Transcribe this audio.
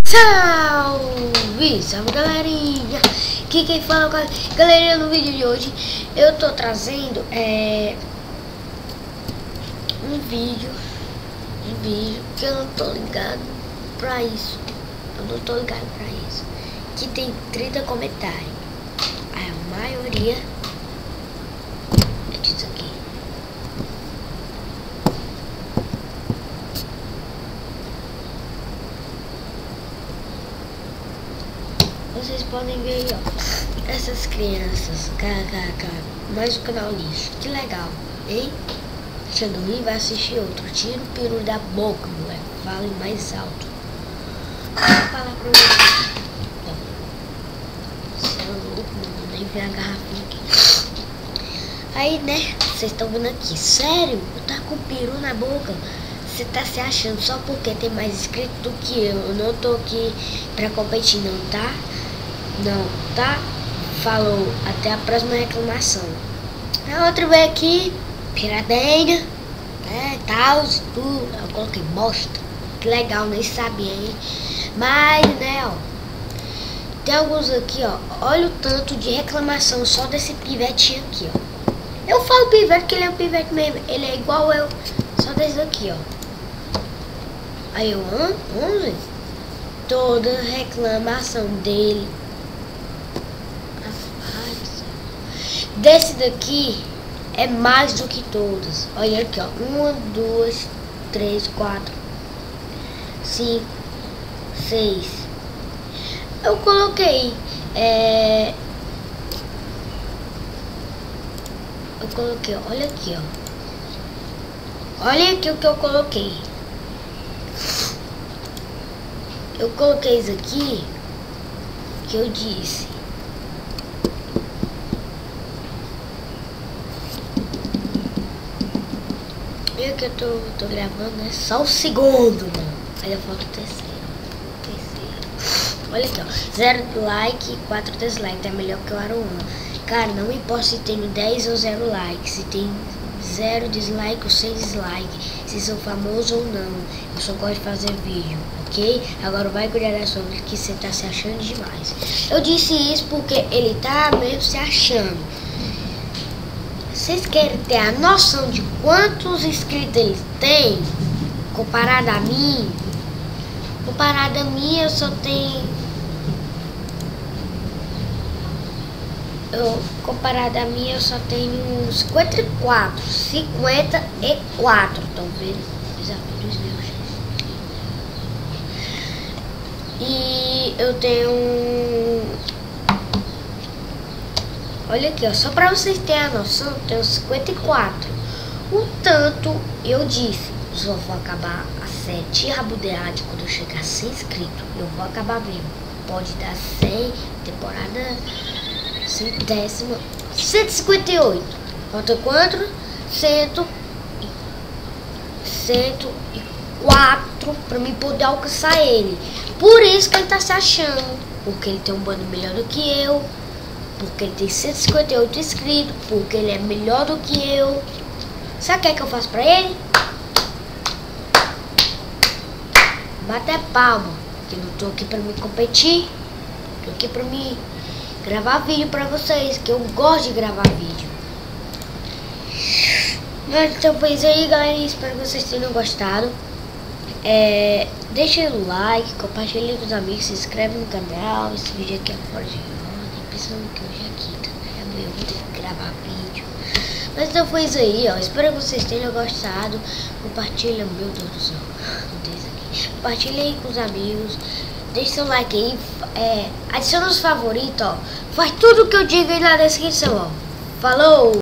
Salve, salve galerinha, aqui quem fala com a galerinha. No vídeo de hoje eu tô trazendo um vídeo que eu não tô ligado pra isso. Que tem 30 comentários. A maioria é disso aqui. Vocês podem ver aí, ó, essas crianças, kkk, mais o canal lixo, que legal, hein? Achando ruim, vai assistir outro. Tira o peru da boca, moleque, fale mais alto. Vou falar pra vocês. Você é louco, mano, nem ver a garrafinha aqui. Aí, né, vocês estão vendo aqui, sério, eu tá com o peru na boca. Você tá se achando só porque tem mais inscrito do que eu não tô aqui pra competir não, tá? Não, tá? Falou, até a próxima reclamação. A outra veio aqui, piradenha, né, tal, tudo. Eu coloquei bosta, que legal, nem sabia, hein? Mas, né, ó, tem alguns aqui, ó, olha o tanto de reclamação só desse pivetinho aqui, ó. Eu falo pivete que ele é um pivete mesmo, ele é igual eu, só desse aqui, ó. Aí eu, 11? Toda reclamação dele. Desse daqui é mais do que todas. Olha aqui, ó. 1, 2, 3, 4, 5, 6. Eu coloquei. Olha aqui, ó. Olha aqui o que eu coloquei. Eu coloquei isso aqui que eu disse. Eu que eu tô gravando, né? Só o segundo, mano. Aí eu falo o terceiro. Olha aqui, ó. 0 like e 4 dislikes. É melhor que o Aro 1. Cara, não importa se tem 10 ou 0 likes. Se tem 0 dislike ou 6 dislike. Se sou famoso ou não. Eu só gosto de fazer vídeo, ok? Agora vai cuidar da sua vida, que você tá se achando demais. Eu disse isso porque ele tá mesmo se achando. Vocês querem ter a noção de quantos inscritos ele tem? Comparado a mim? Comparado a mim, eu só tenho... Comparado a mim, eu só tenho 54. 54, estão vendo? Desafio dos meus. E eu tenho... Olha aqui, ó, só pra vocês terem a noção, eu tenho 54. O tanto, eu disse, só vou acabar a série Rabudeade quando eu chegar a 100 inscritos. Eu vou acabar mesmo. Pode dar 100, temporada 100ª, 158. Falta quanto? 104 pra mim poder alcançar ele. Por isso que ele tá se achando. Porque ele tem um bando melhor do que eu. Porque ele tem 158 inscritos. Porque ele é melhor do que eu. Sabe o que eu faço pra ele? Bater palma. Que eu não tô aqui pra me competir. Tô aqui pra me gravar vídeo pra vocês. Que eu gosto de gravar vídeo. Então foi isso aí, galera. Espero que vocês tenham gostado. Deixa o like, compartilha com os amigos, se inscreve no canal. Esse vídeo aqui é fora de ordem, pensando que hoje é quinta, né? Amanhã eu vou ter que gravar vídeo. Mas então foi isso aí, ó. Espero que vocês tenham gostado. Compartilha, meu Deus do céu. Compartilha aí com os amigos. Deixa seu like aí. Adiciona os favoritos, ó. Faz tudo que eu digo aí na descrição, ó. Falou!